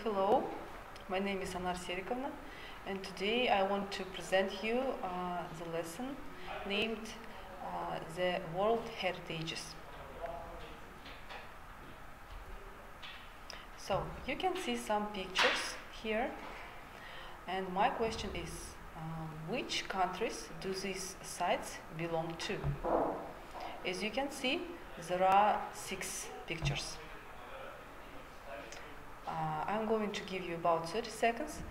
hello, my name is Anar Serikovna, and today I want to present you the lesson named the World Heritages. So you can see some pictures here, and my question is, which countries do these sites belong to? As you can see, there are 6 pictures. I'm going to give you about 30 seconds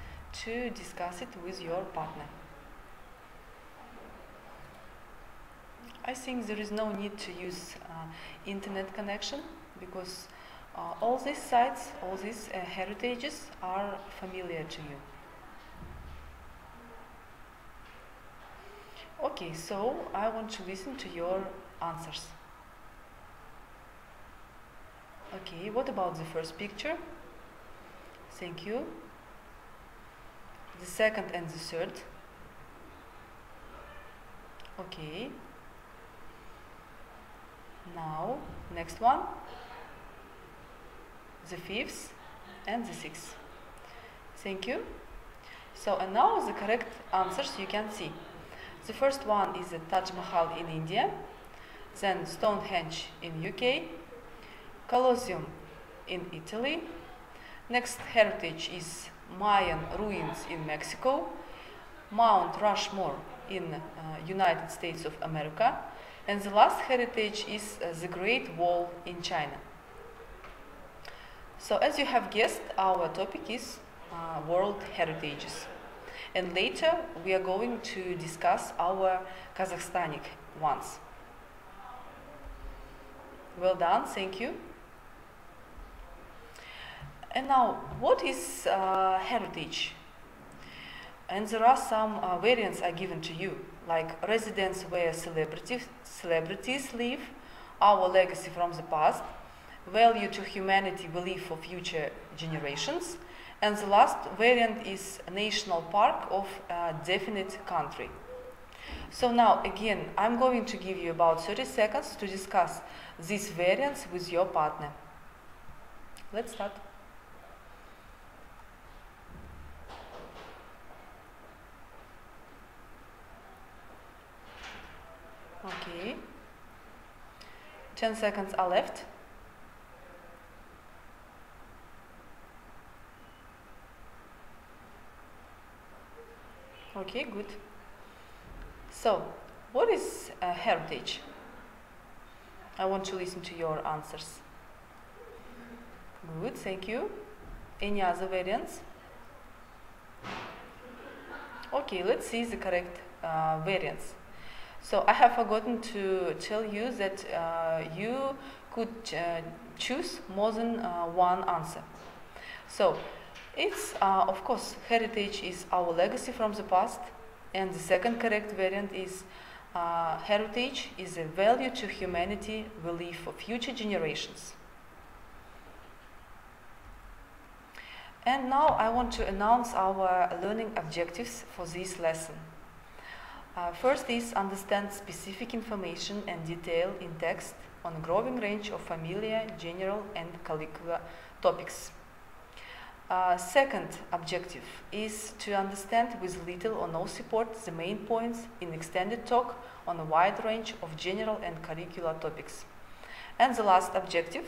to discuss it with your partner. I think there is no need to use internet connection because all these sites, all these heritages are familiar to you. Okay, so I want to listen to your answers. Okay, what about the first picture? Thank you. The second and the third. Okay. Now, next one. The fifth and the sixth. Thank you. So, and now the correct answers you can see. The first one is the Taj Mahal in India, then Stonehenge in UK, Colosseum in Italy. Next heritage is Mayan ruins in Mexico, Mount Rushmore in United States of America, and the last heritage is the Great Wall in China. So as you have guessed, our topic is World Heritages. And later we are going to discuss our Kazakhstanic ones. Well done, thank you. And now, what is heritage? And there are some variants are given to you, like residence where celebrities live, our legacy from the past, value to humanity we leave for future generations, and the last variant is a national park of a definite country. So now, again, I'm going to give you about 30 seconds to discuss these variants with your partner. Let's start. Okay, 10 seconds are left. Okay, good. So, what is a heritage? I want to listen to your answers. Good, thank you. Any other variants? Okay, let's see the correct variants. So I have forgotten to tell you that you could choose more than one answer. So it's, of course, heritage is our legacy from the past, and the second correct variant is heritage is a value to humanity we leave for future generations. And now I want to announce our learning objectives for this lesson. First is understand specific information and detail in text on a growing range of familiar, general, and curricular topics. Second objective is to understand with little or no support the main points in extended talk on a wide range of general and curricular topics. And the last objective,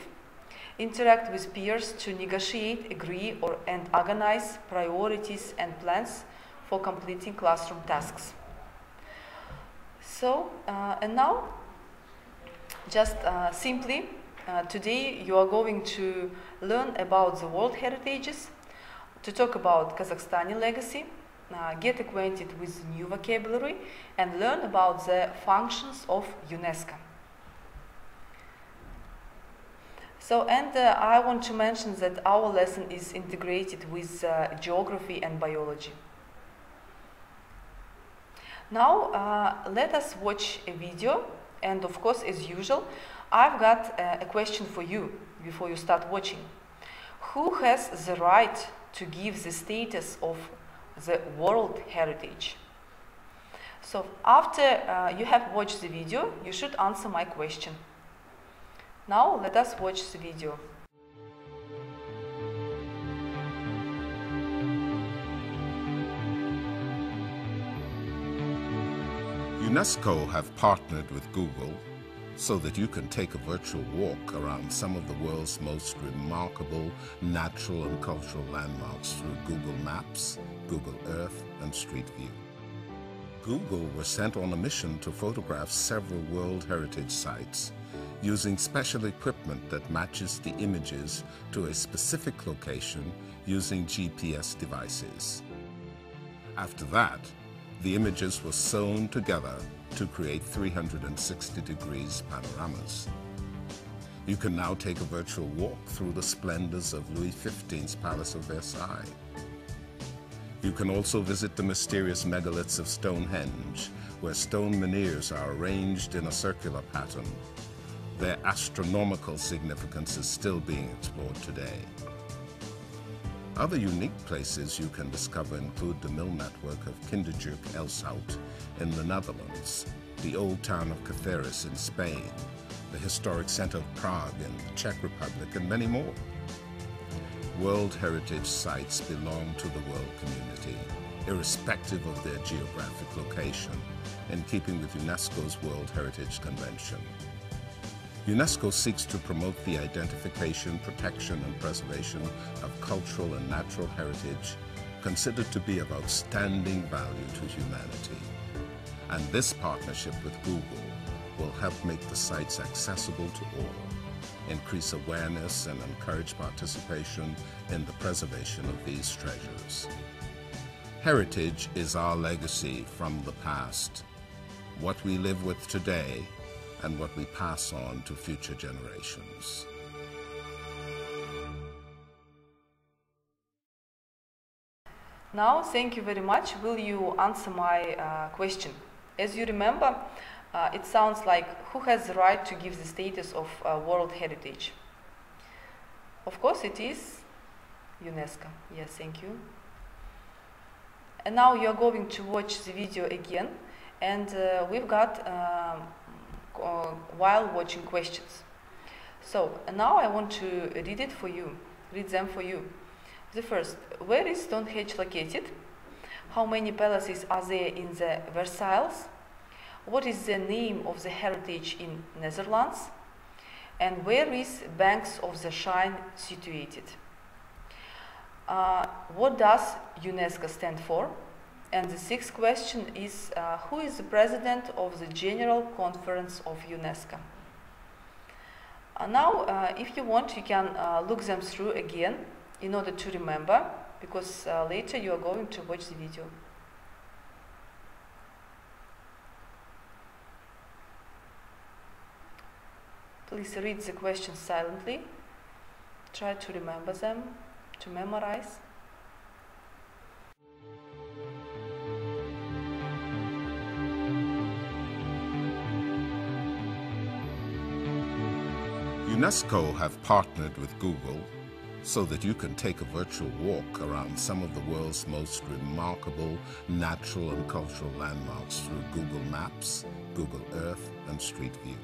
interact with peers to negotiate, agree, and organize priorities and plans for completing classroom tasks. So, and now, just simply, today you are going to learn about the World Heritages, to talk about Kazakhstani legacy, get acquainted with new vocabulary, and learn about the functions of UNESCO. So, and I want to mention that our lesson is integrated with geography and biology. Now, let us watch a video, and of course, as usual, I've got a question for you before you start watching. Who has the right to give the status of the World Heritage? So, after you have watched the video, you should answer my question. Now, let us watch the video. UNESCO have partnered with Google so that you can take a virtual walk around some of the world's most remarkable natural and cultural landmarks through Google Maps, Google Earth, and Street View. Google was sent on a mission to photograph several World Heritage sites using special equipment that matches the images to a specific location using GPS devices. After that, the images were sewn together to create 360 degrees panoramas. You can now take a virtual walk through the splendors of Louis XV's Palace of Versailles. You can also visit the mysterious megaliths of Stonehenge, where stone menhirs are arranged in a circular pattern. Their astronomical significance is still being explored today. Other unique places you can discover include the mill network of Kinderjerk Elshout in the Netherlands, the old town of Cáceres in Spain, the historic center of Prague in the Czech Republic, and many more. World Heritage sites belong to the world community, irrespective of their geographic location, in keeping with UNESCO's World Heritage Convention. UNESCO seeks to promote the identification, protection, and preservation of cultural and natural heritage considered to be of outstanding value to humanity. And this partnership with Google will help make the sites accessible to all, increase awareness, and encourage participation in the preservation of these treasures. Heritage is our legacy from the past, what we live with today, and what we pass on to future generations. Now, thank you very much. Will you answer my question? As you remember, it sounds like who has the right to give the status of World Heritage? Of course, it is UNESCO. Yes, thank you. And now you are going to watch the video again, and we've got while watching questions. So now I want to read them for you. The first, where is Stonehenge located? How many palaces are there in the Versailles? What is the name of the heritage in Netherlands? And where is Banks of the Shine situated? What does UNESCO stand for? And the sixth question is, who is the president of the General Conference of UNESCO? Now, if you want, you can look them through again in order to remember, because later you are going to watch the video. Please read the questions silently. Try to remember them, to memorize. UNESCO have partnered with Google so that you can take a virtual walk around some of the world's most remarkable natural and cultural landmarks through Google Maps, Google Earth, and Street View.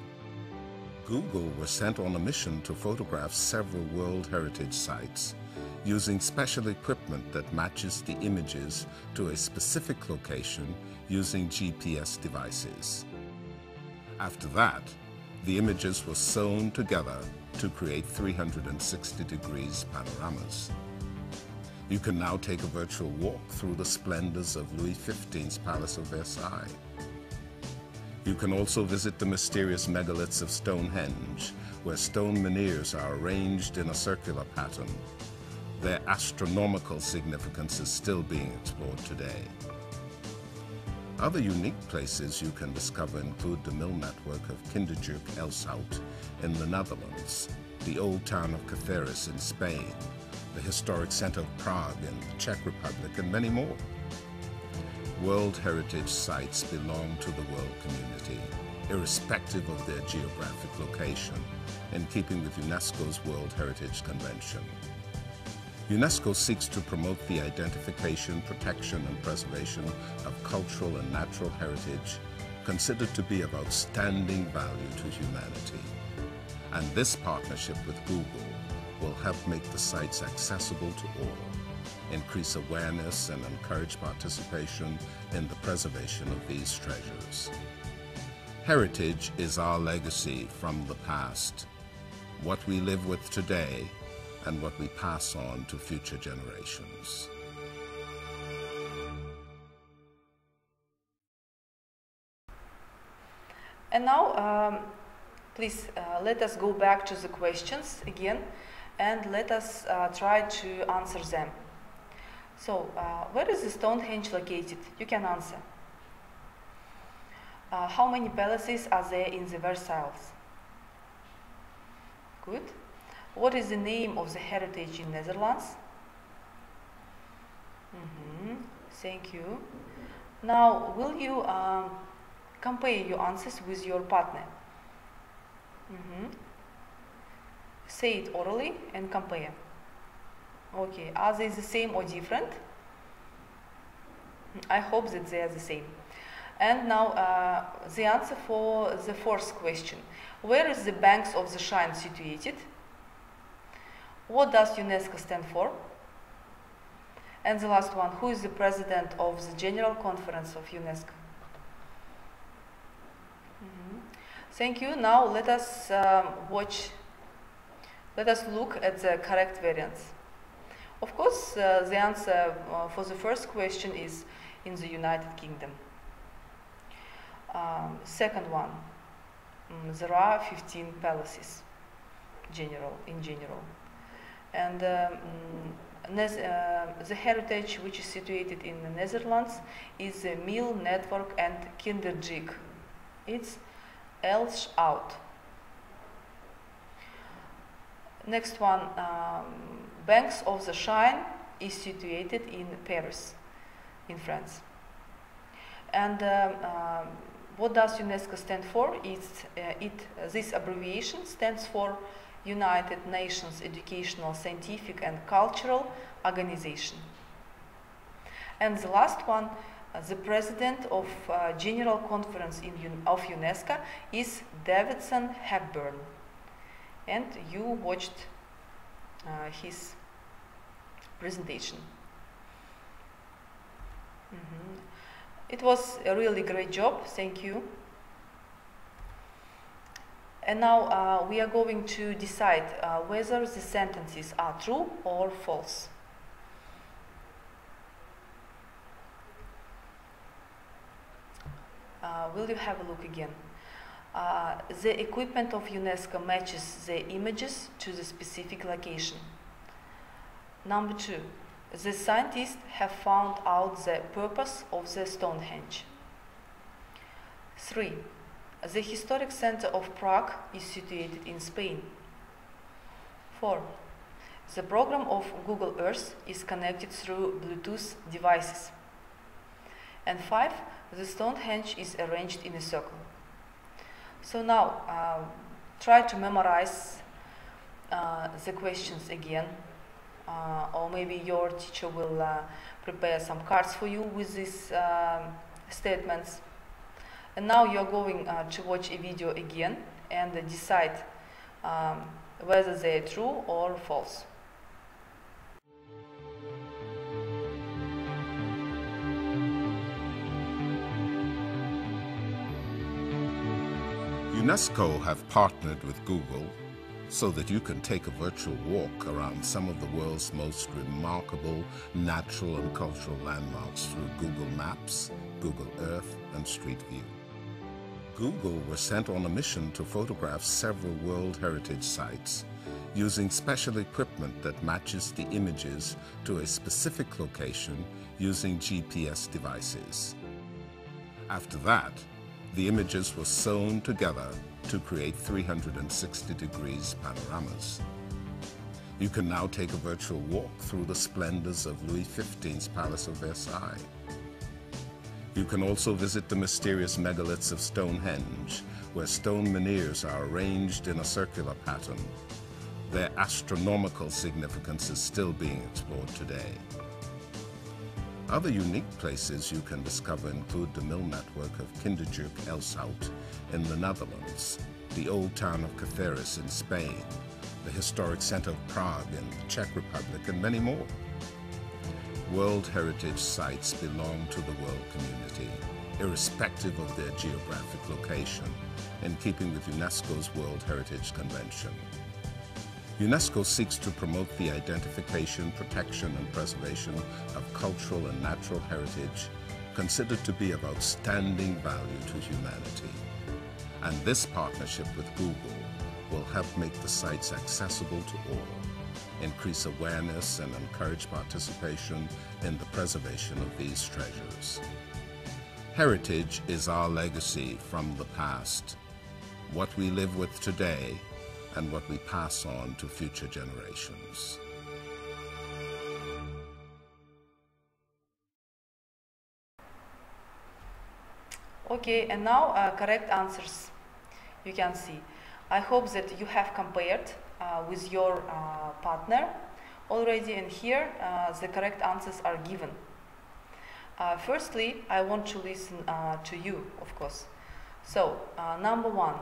Google was sent on a mission to photograph several World Heritage sites using special equipment that matches the images to a specific location using GPS devices. After that, the images were sewn together to create 360 degrees panoramas. You can now take a virtual walk through the splendors of Louis XV's Palace of Versailles. You can also visit the mysterious megaliths of Stonehenge, where stone menhirs are arranged in a circular pattern. Their astronomical significance is still being explored today. Other unique places you can discover include the mill network of Kinderjerk Elshout in the Netherlands, the old town of Cáceres in Spain, the historic center of Prague in the Czech Republic, and many more. World Heritage sites belong to the world community, irrespective of their geographic location, in keeping with UNESCO's World Heritage Convention. UNESCO seeks to promote the identification, protection, and preservation of cultural and natural heritage considered to be of outstanding value to humanity. And this partnership with Google will help make the sites accessible to all, increase awareness, and encourage participation in the preservation of these treasures. Heritage is our legacy from the past, what we live with today and what we pass on to future generations. And now, please let us go back to the questions again and let us try to answer them. So, where is the Stonehenge located? You can answer. How many palaces are there in the Versailles? Good. What is the name of the heritage in Netherlands? Thank you. Now, will you compare your answers with your partner? Say it orally and compare. Okay, are they the same or different? I hope that they are the same. And now the answer for the fourth question. Where is the Banks of the Shrine situated? What does UNESCO stand for? And the last one, who is the president of the General Conference of UNESCO? Thank you. Now let us look at the correct variants. Of course, the answer for the first question is in the United Kingdom. Second one, there are 15 palaces in general. And the heritage which is situated in the Netherlands is the Mill, Network and Kinderjig. It's Elsch Out. Next one, Banks of the Shrine is situated in Paris, in France. And what does UNESCO stand for? This abbreviation stands for United Nations Educational, Scientific and Cultural Organization. And the last one, the president of General Conference of UNESCO is Davidson Hepburn. And you watched his presentation. It was a really great job, thank you. And now we are going to decide whether the sentences are true or false. Will you have a look again? The equipment of UNESCO matches the images to the specific location. Number 2, the scientists have found out the purpose of the Stonehenge. 3, the historic center of Prague is situated in Spain. 4, the program of Google Earth is connected through Bluetooth devices. And 5, the Stonehenge is arranged in a circle. So now, try to memorize the questions again, or maybe your teacher will prepare some cards for you with these statements. And now you're going to watch a video again and decide whether they're true or false. UNESCO have partnered with Google so that you can take a virtual walk around some of the world's most remarkable natural and cultural landmarks through Google Maps, Google Earth, and Street View. Google were sent on a mission to photograph several World Heritage sites using special equipment that matches the images to a specific location using GPS devices. After that, the images were sewn together to create 360 degrees panoramas. You can now take a virtual walk through the splendors of Louis XV's Palace of Versailles. You can also visit the mysterious megaliths of Stonehenge, where stone menhirs are arranged in a circular pattern. Their astronomical significance is still being explored today. Other unique places you can discover include the mill network of Kinderjig Elshout in the Netherlands, the old town of Cáceres in Spain, the historic center of Prague in the Czech Republic, and many more. World Heritage sites belong to the world community, irrespective of their geographic location, in keeping with UNESCO's World Heritage Convention. UNESCO seeks to promote the identification, protection, and preservation of cultural and natural heritage considered to be of outstanding value to humanity. And this partnership with Google will help make the sites accessible to all, increase awareness, and encourage participation in the preservation of these treasures. Heritage is our legacy from the past, what we live with today, and what we pass on to future generations. Okay, and now correct answers you can see. I hope that you have compared with your partner already, and here the correct answers are given. Firstly, I want to listen to you, of course. So, number 1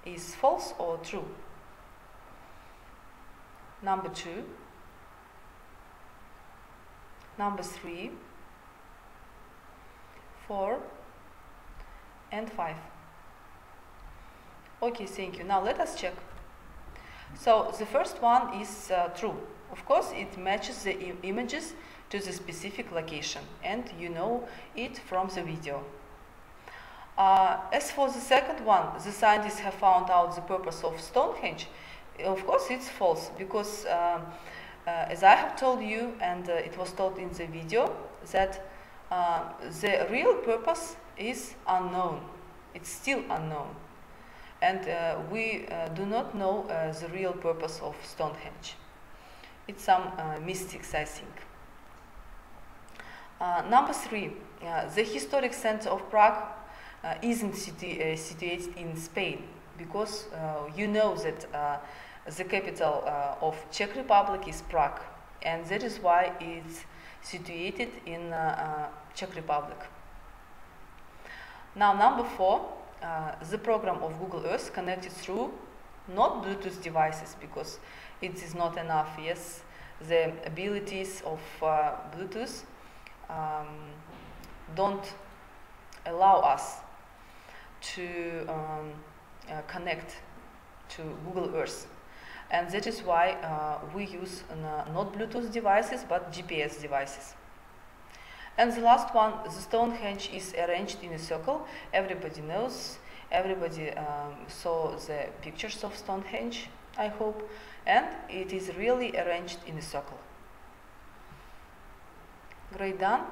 is false or true? Number 2, number 3, 4, and 5. Okay, thank you. Now let us check. So the first one is true. Of course, it matches the images to the specific location, and you know it from the video. As for the second one, the scientists have found out the purpose of Stonehenge. Of course, it's false, because as I have told you, and it was told in the video, that the real purpose is unknown. It's still unknown. And we do not know the real purpose of Stonehenge. It's some mystics, I think. Number 3, the historic center of Prague isn't situated in Spain, because you know that the capital of Czech Republic is Prague, and that is why it's situated in Czech Republic. Now, number 4, the program of Google Earth connected through not Bluetooth devices, because it is not enough. Yes, the abilities of Bluetooth don't allow us to connect to Google Earth, and that is why we use not Bluetooth devices but GPS devices. And the last one, the Stonehenge is arranged in a circle. Everybody knows, everybody saw the pictures of Stonehenge, I hope, and it is really arranged in a circle. Great, done.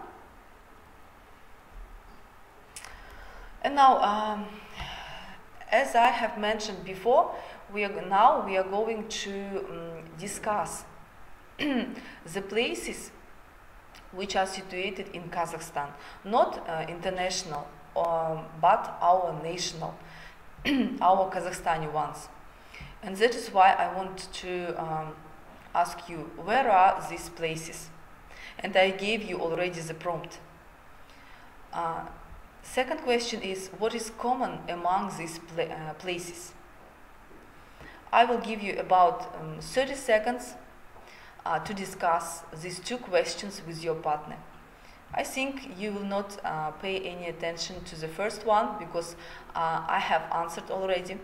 And now, as I have mentioned before, we are going to discuss the places which are situated in Kazakhstan, not international, but our national, our Kazakhstani ones. And that is why I want to ask you, where are these places? And I gave you already the prompt. Second question is, what is common among these places? I will give you about 30 seconds to discuss these two questions with your partner. I think you will not pay any attention to the first one, because I have answered already,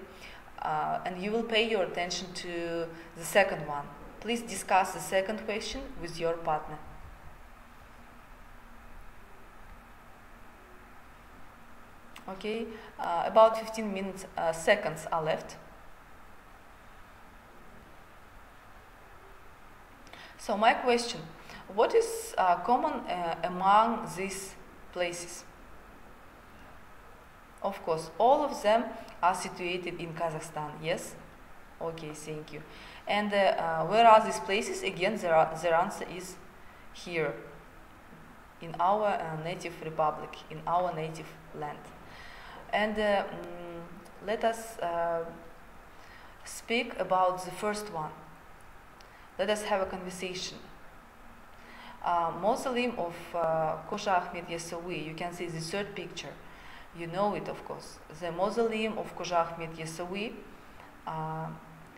and you will pay your attention to the second one. Please discuss the second question with your partner. Okay, about 15 seconds are left. So my question, what is common among these places? Of course, all of them are situated in Kazakhstan, yes? Okay, thank you. And where are these places? Again, their answer is here, in our native republic, in our native land. And let us speak about the first one. Let us have a conversation. Mausoleum of Kosha Ahmed Yasawi. You can see the third picture. You know it, of course. The mausoleum of Kosha Ahmed Yasawi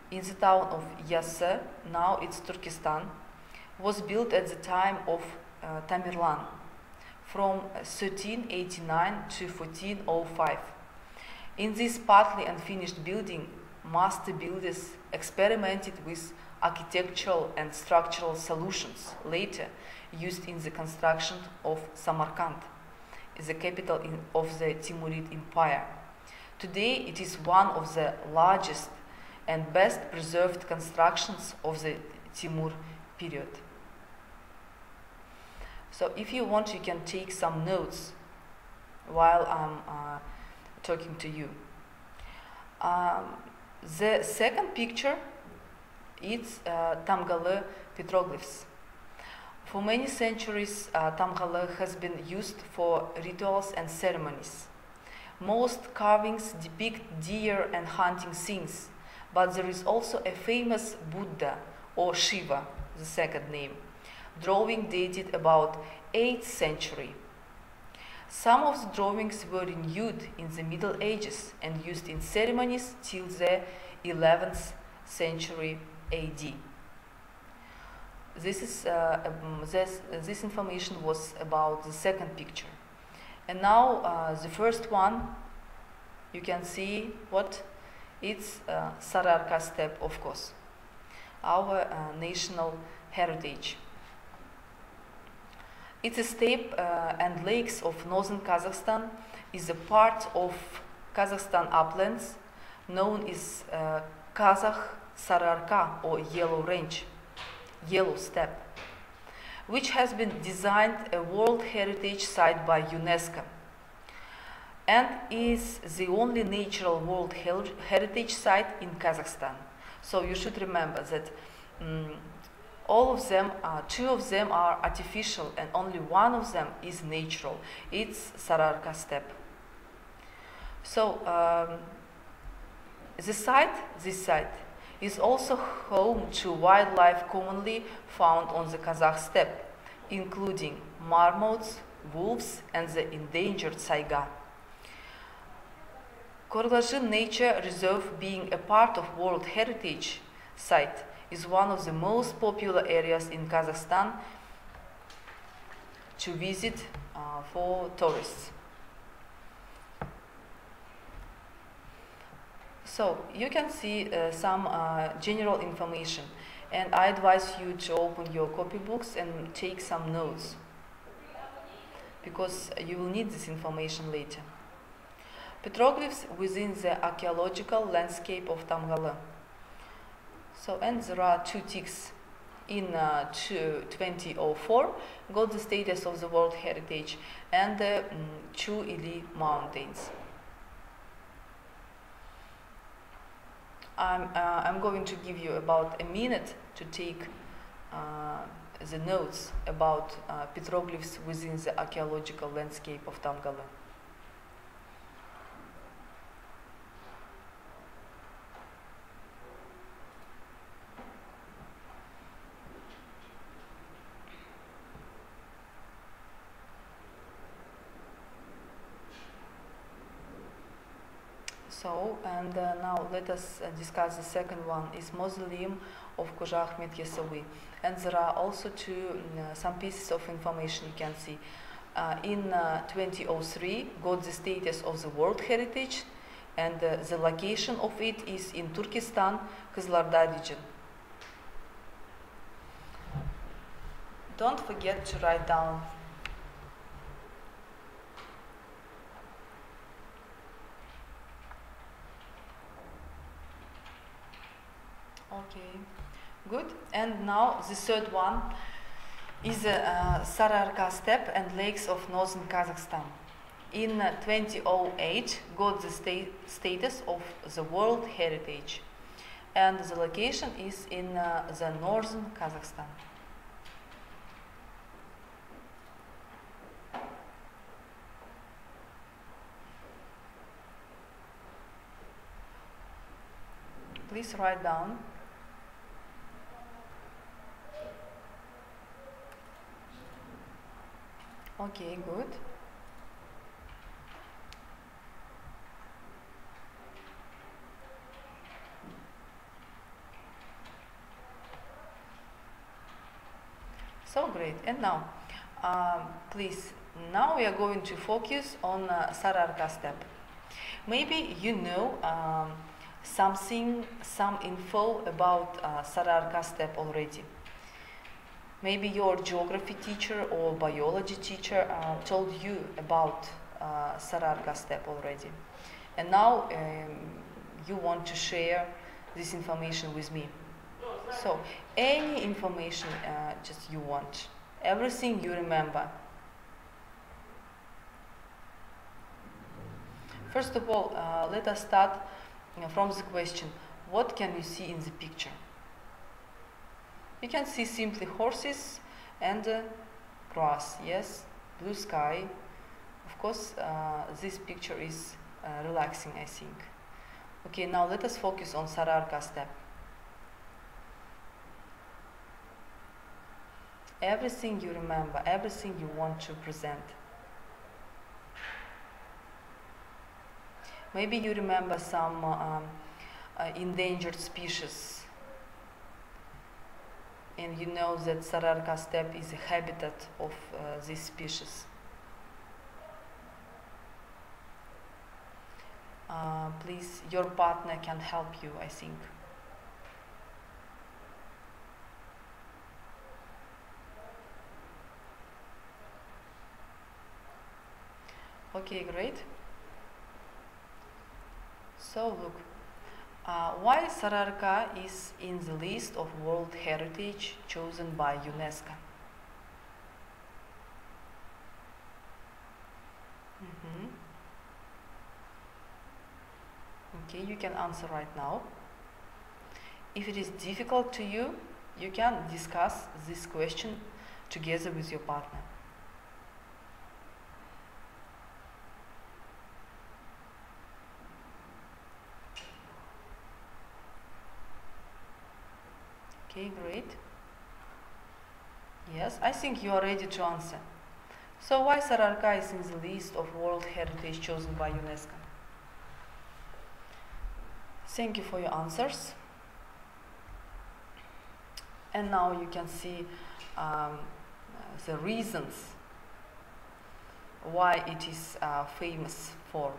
in the town of Yassa, now it's Turkestan, was built at the time of Tamerlan from 1389 to 1405. In this partly unfinished building, master builders experimented with architectural and structural solutions later used in the construction of Samarkand, the capital of the Timurid Empire. Today it is one of the largest and best preserved constructions of the Timur period. So if you want, you can take some notes while I'm talking to you. The second picture is Tamgalı petroglyphs. For many centuries, Tamgalı has been used for rituals and ceremonies. Most carvings depict deer and hunting scenes, but there is also a famous Buddha or Shiva, the second name, drawing dated about 8th century. Some of the drawings were renewed in the Middle Ages and used in ceremonies till the 11th century AD. This information was about the second picture. And now the first one, you can see what? It's Sararka steppe, of course, our national heritage. It's a steppe and lakes of northern Kazakhstan is a part of Kazakhstan uplands known as Kazakh Sararka or Yellow Range, Yellow Steppe, which has been designed a World Heritage Site by UNESCO and is the only natural World Heritage Site in Kazakhstan. So you should remember that all of them, two of them are artificial and only one of them is natural. It's Sararka steppe. So this site is also home to wildlife commonly found on the Kazakh steppe, including marmots, wolves, and the endangered saiga. Korgazhin Nature Reserve, being a part of World Heritage Site, is one of the most popular areas in Kazakhstan to visit for tourists. So you can see some general information, and I advise you to open your copybooks and take some notes, because you will need this information later. Petroglyphs within the archaeological landscape of Tamgalı. So, and there are two ticks in 2004 got the status of the World Heritage, and the two Ili Mountains. I'm going to give you about a minute to take the notes about petroglyphs within the archaeological landscape of Tamgalı. So, and now let us discuss the second one, is Mausoleum of Khoja Ahmed Yasawi. And there are also some pieces of information you can see. In 2003, got the status of the World Heritage, and the location of it is in Turkestan, Kızılardag region. Don't forget to write down. Okay, good. And now the third one is Sararka steppe and lakes of northern Kazakhstan. In 2008, got the status of the World Heritage, and the location is in the northern Kazakhstan. Please write down. Okay, good. So great. And now, Please, now we are going to focus on Sararka step. Maybe you know some info about Sararka step already. Maybe your geography teacher or biology teacher told you about Sararka step already. And now you want to share this information with me. So, any information just you want, everything you remember. First of all, let us start from the question, what can you see in the picture? You can see simply horses and grass, yes, blue sky. Of course, this picture is relaxing, I think. Okay, now let us focus on Sararka step. Everything you remember, everything you want to present. Maybe you remember some endangered species, and you know that Sararka steppe is a habitat of these species. Please, your partner can help you, I think. Okay, great. So look, why Sararka is in the list of World Heritage chosen by UNESCO? Okay, you can answer right now. If it is difficult to you, you can discuss this question together with your partner. Okay, great. Yes, I think you are ready to answer. So why Sararka is in the list of World Heritage chosen by UNESCO? Thank you for your answers. And now you can see the reasons why it is famous for.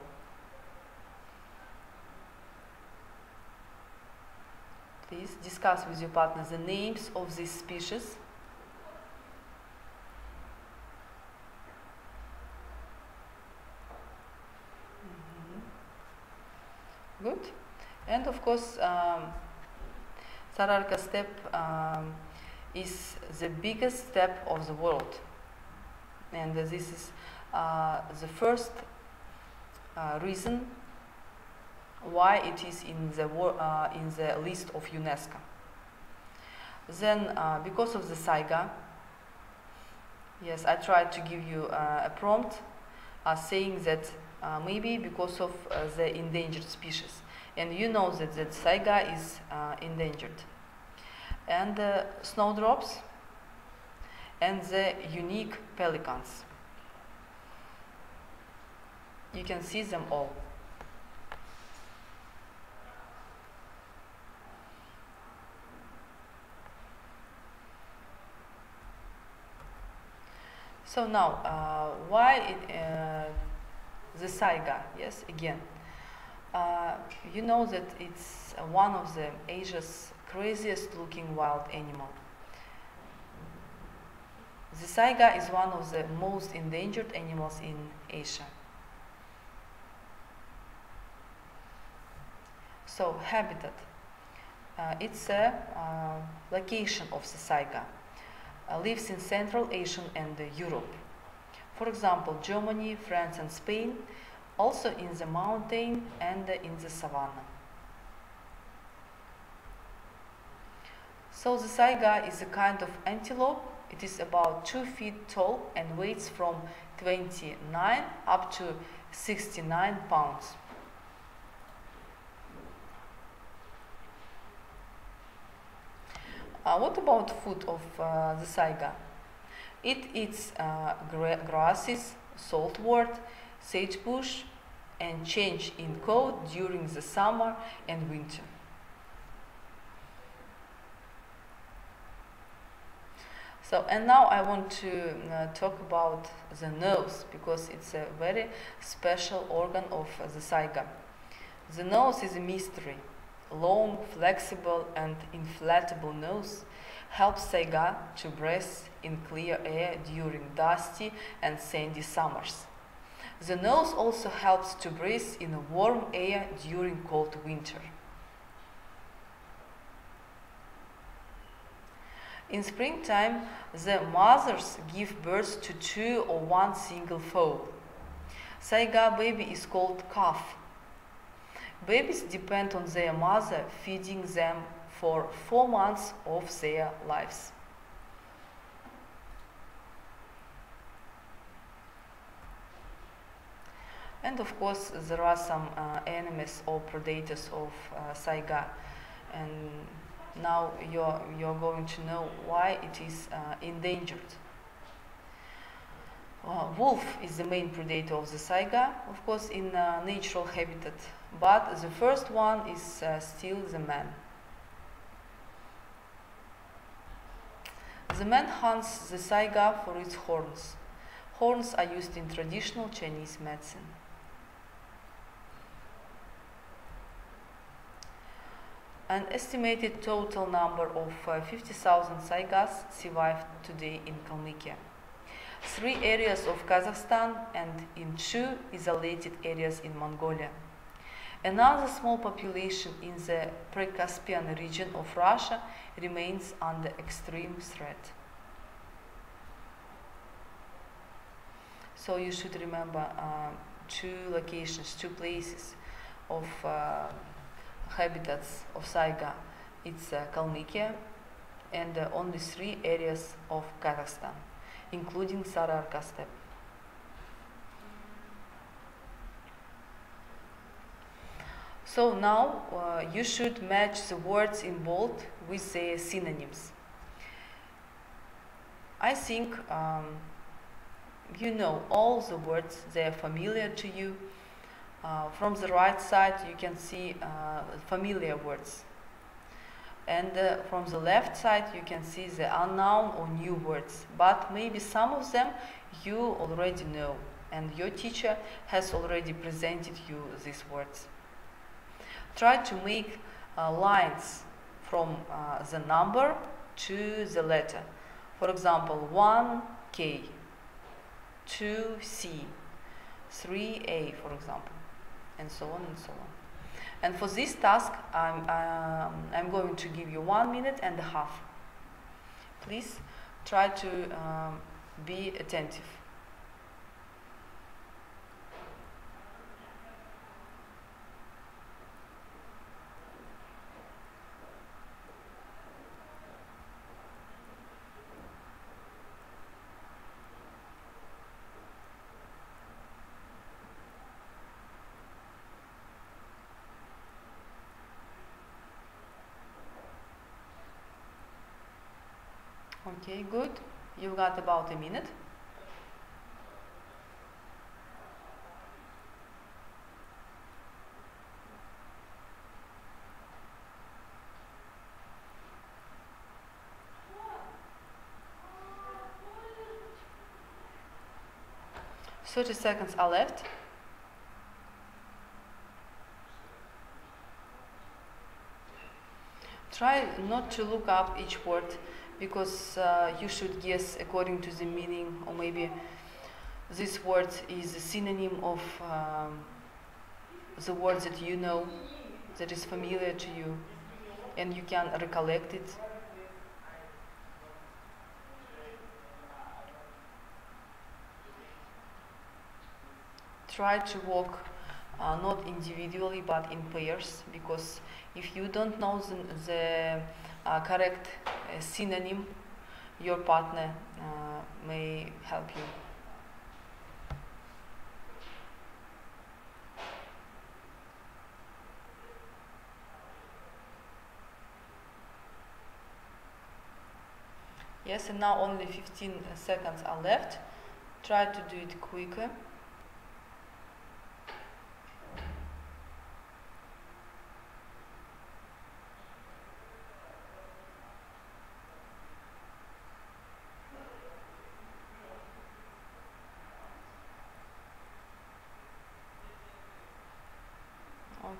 Please discuss with your partner the names of these species. Good. And of course, Sararka steppe is the biggest steppe of the world. And this is the first reason why it is in the list of UNESCO. Then, because of the taiga, yes, I tried to give you a prompt saying that maybe because of the endangered species. And you know that the taiga is endangered. And the snowdrops and the unique pelicans. You can see them all. So now, why the taiga? Yes, again. You know that it's one of the Asia's craziest looking wild animal. The taiga is one of the most endangered animals in Asia. So, habitat. It's a location of the taiga. Lives in Central Asia and Europe. For example, Germany, France and Spain, also in the mountain and in the savanna. So the taiga is a kind of antelope. It is about 2 feet tall and weighs from 29 up to 69 pounds. What about food of the taiga? It eats grasses, saltwort, sagebush, and change in coat during the summer and winter. So, and now I want to talk about the nose, because it's a very special organ of the saiga. The nose is a mystery. Long, flexible, and inflatable nose helps saiga to breathe in clear air during dusty and sandy summers. The nose also helps to breathe in warm air during cold winter. In springtime, the mothers give birth to 2 or 1 single foal. Saiga baby is called calf. Babies depend on their mother, feeding them for 4 months of their lives. And of course, there are some enemies or predators of saiga, and now you're going to know why it is endangered. Wolf is the main predator of the saiga, of course, in natural habitat, but the first one is still the man. The man hunts the saiga for its horns. Horns are used in traditional Chinese medicine. An estimated total number of 50,000 saigas survive today in Kalmykia. 3 areas of Kazakhstan and in 2 isolated areas in Mongolia. Another small population in the Pre-Caspian region of Russia remains under extreme threat. So you should remember 2 locations, 2 places of habitats of saiga. It's Kalmykia and only 3 areas of Kazakhstan, including Sararka steppe. So now you should match the words in bold with their synonyms. I think you know all the words, they are familiar to you. From the right side you can see familiar words, and from the left side you can see the unknown or new words, but maybe some of them you already know and your teacher has already presented you these words. Try to make lines from the number to the letter. For example, 1K, 2C, 3A, for example, and so on and so on. And for this task, I'm going to give you 1 minute and a half. Please try to be attentive. Okay, good. You've got about a minute. "30 seconds are left. Try not to look up each word, because you should guess according to the meaning, or maybe this word is a synonym of the word that you know, that is familiar to you, and you can recollect it. Try to walk not individually but in pairs, because if you don't know the correct synonym, your partner may help you. Yes, and now only 15 seconds are left. Try to do it quicker.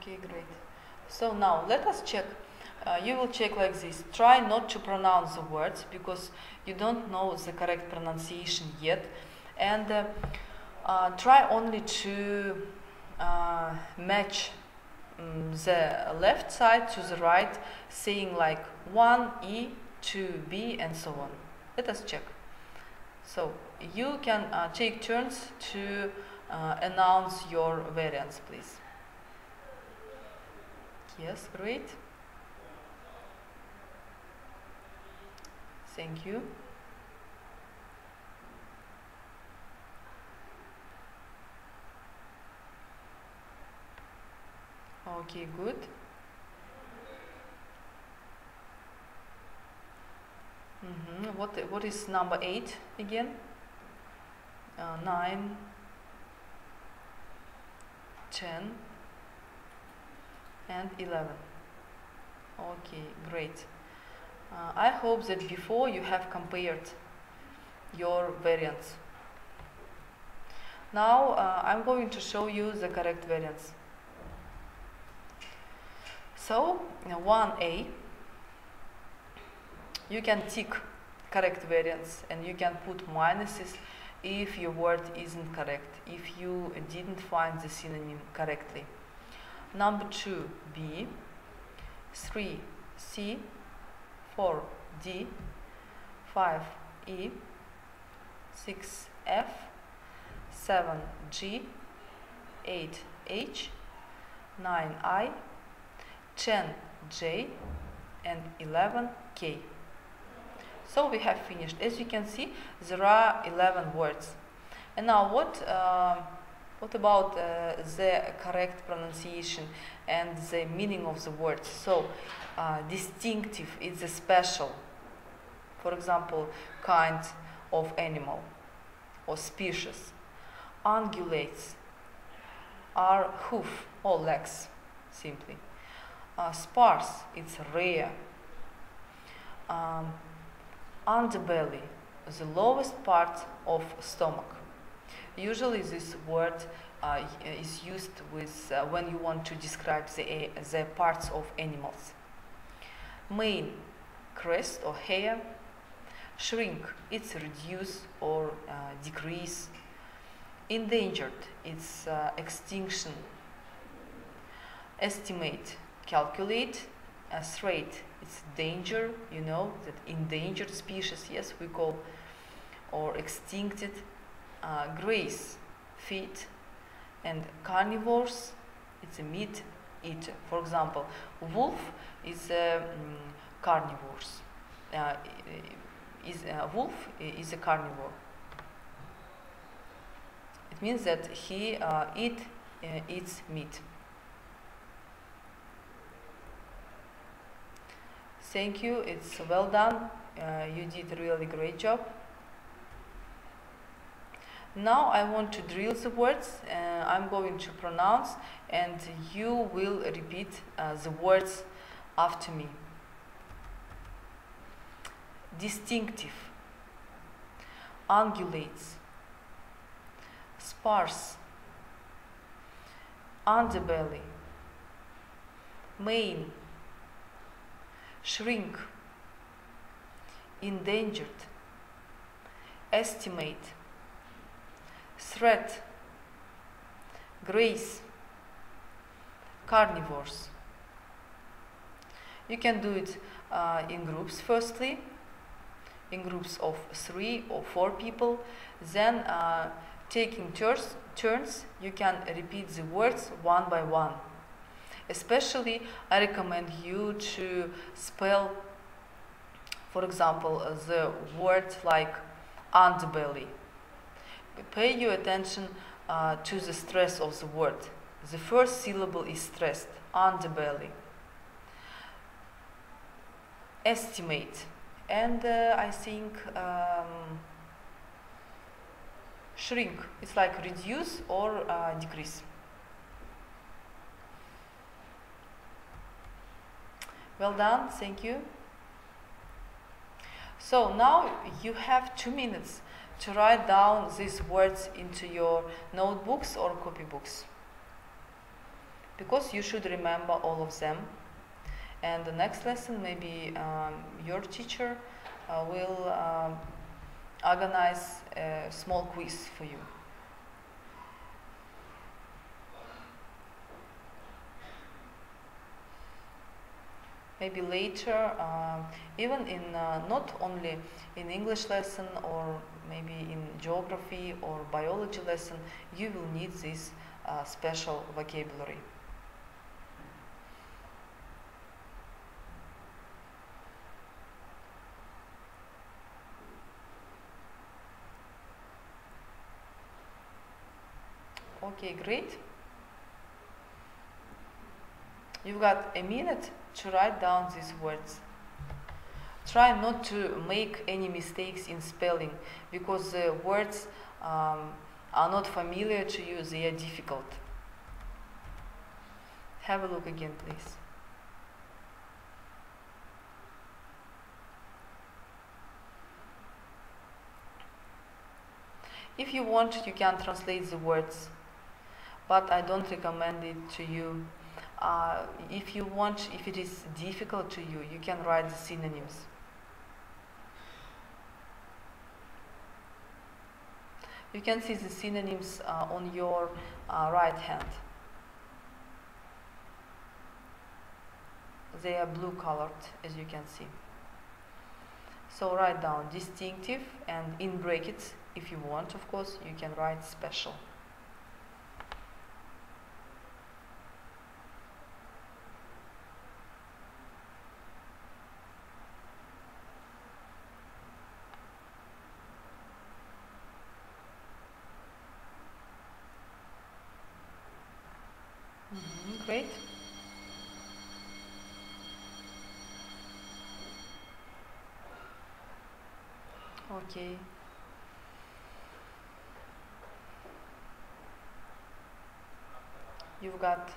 Okay, great. So now let us check. You will check like this. Try not to pronounce the words because you don't know the correct pronunciation yet. And try only to match the left side to the right, saying like 1 E, 2 B, and so on. Let us check. So you can take turns to announce your variants, please. Yes, great. Thank you. Okay, good. What is number 8 again? 9, 10, and 11. Okay, great. I hope that before you have compared your variants. Now I'm going to show you the correct variants. So 1A, you can tick correct variants and you can put minuses if your word isn't correct, if you didn't find the synonym correctly. Number 2B, 3C, 4D, 5E, 6F, 7G, 8H, 9I, 10J, and 11K. So we have finished. As you can see, there are 11 words. And now what about the correct pronunciation and the meaning of the words? So distinctive is a special. For example, kind of animal or species. Ungulates are hoof or legs, simply. Sparse, it's rare. Underbelly, the lowest part of stomach. Usually this word is used with when you want to describe the parts of animals. Mane, crest or hair. Shrink, it's reduce or decrease. Endangered, it's extinction. Estimate, calculate. Threat, it's danger, you know, that endangered species, yes, we call, or extincted. Graze, feed. And carnivores, it's a meat eater. For example, wolf is carnivores. Wolf is a carnivore. It means that he eats meat. Thank you, it's well done. You did a really great job. Now I want to drill the words. I'm going to pronounce and you will repeat the words after me. Distinctive, ungulates, sparse, underbelly, mane, shrink, endangered, estimate, threat, graze, carnivores. You can do it in groups firstly, in groups of 3 or 4 people. Then taking turns, you can repeat the words one by one. Especially, I recommend you to spell, for example, the word like underbelly. Pay your attention to the stress of the word. The first syllable is stressed, underbelly. Estimate, and I think shrink. It's like reduce or decrease. Well done, thank you. So now you have 2 minutes to write down these words into your notebooks or copybooks. because you should remember all of them. And the next lesson, maybe your teacher will organize a small quiz for you. Maybe later, even in not only in English lesson or maybe in geography or biology lesson, you will need this special vocabulary. Okay, great. You've got a minute to write down these words. Try not to make any mistakes in spelling, because the words are not familiar to you, they are difficult. Have a look again, please. If you want, you can translate the words, but I don't recommend it to you. If you want, if it is difficult to you, you can write the synonyms. You can see the synonyms on your right hand. They are blue colored, as you can see. So write down distinctive, and in brackets, if you want, of course, you can write special. Great. Okay. You've got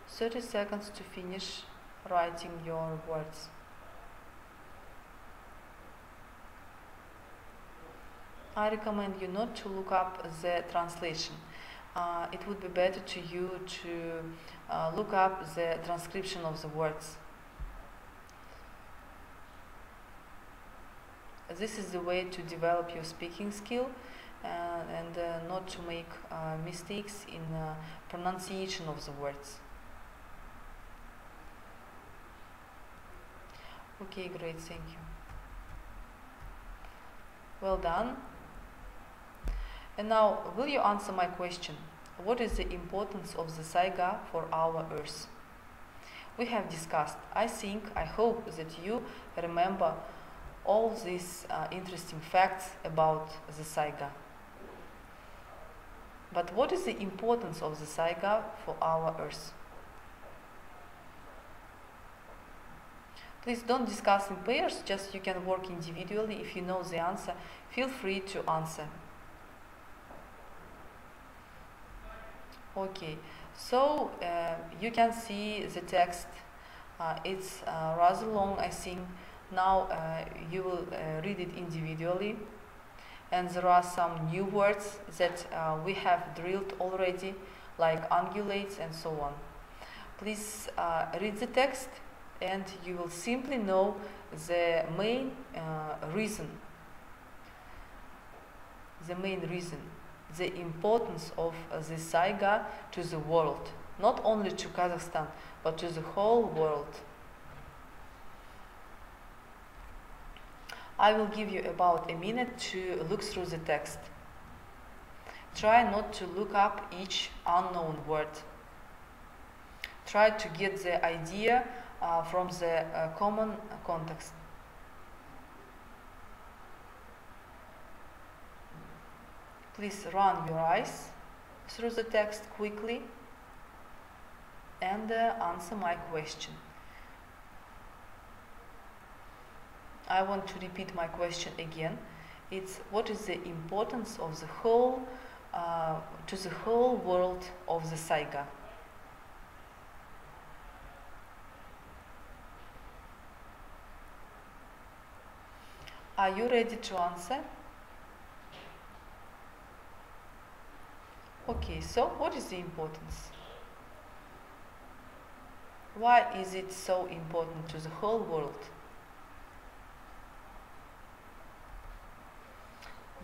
30 seconds to finish writing your words. I recommend you not to look up the translation. It would be better to you to look up the transcription of the words. This is the way to develop your speaking skill and not to make mistakes in pronunciation of the words. Okay, great, thank you. Well done. And now, will you answer my question? What is the importance of the Saiga for our Earth? We have discussed. I hope that you remember all these interesting facts about the Saiga. But what is the importance of the Saiga for our Earth? Please don't discuss in pairs, just you can work individually. If you know the answer, feel free to answer. Okay, so you can see the text. It's rather long, I think. Now you will read it individually, and there are some new words that we have drilled already, like ungulates and so on. Please read the text, and you will simply know the main reason, the importance of the Saiga to the world, not only to Kazakhstan, but to the whole world. I will give you about a minute to look through the text. Try not to look up each unknown word. Try to get the idea from the common context. Please run your eyes through the text quickly and answer my question. I want to repeat my question again. It's what is the importance of the whole to the whole world of the Saiga? Are you ready to answer? Okay, so what is the importance? Why is it so important to the whole world?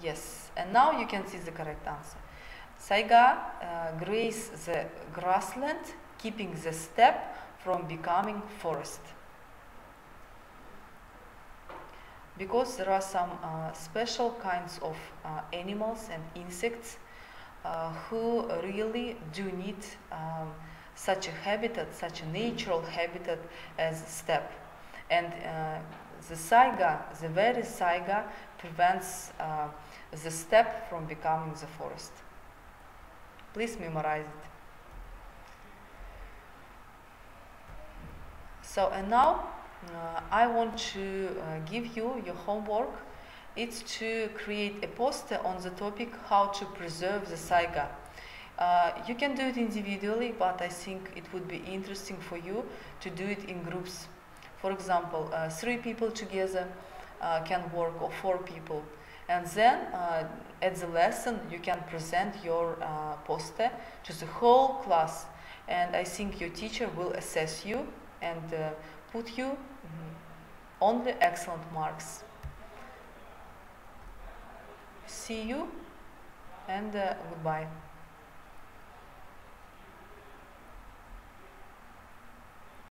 Yes, and now you can see the correct answer. Saiga graze the grassland, keeping the steppe from becoming forest. Because there are some special kinds of animals and insects who really do need such a habitat, such a natural habitat as steppe. And the saiga, the very saiga, prevents the steppe from becoming the forest. Please memorize it. So, and now I want to give you your homework. It's to create a poster on the topic how to preserve the saiga. You can do it individually, but I think it would be interesting for you to do it in groups. For example, 3 people together can work, or 4 people. And then at the lesson you can present your poster to the whole class. And I think your teacher will assess you and put you only excellent marks. See you and goodbye.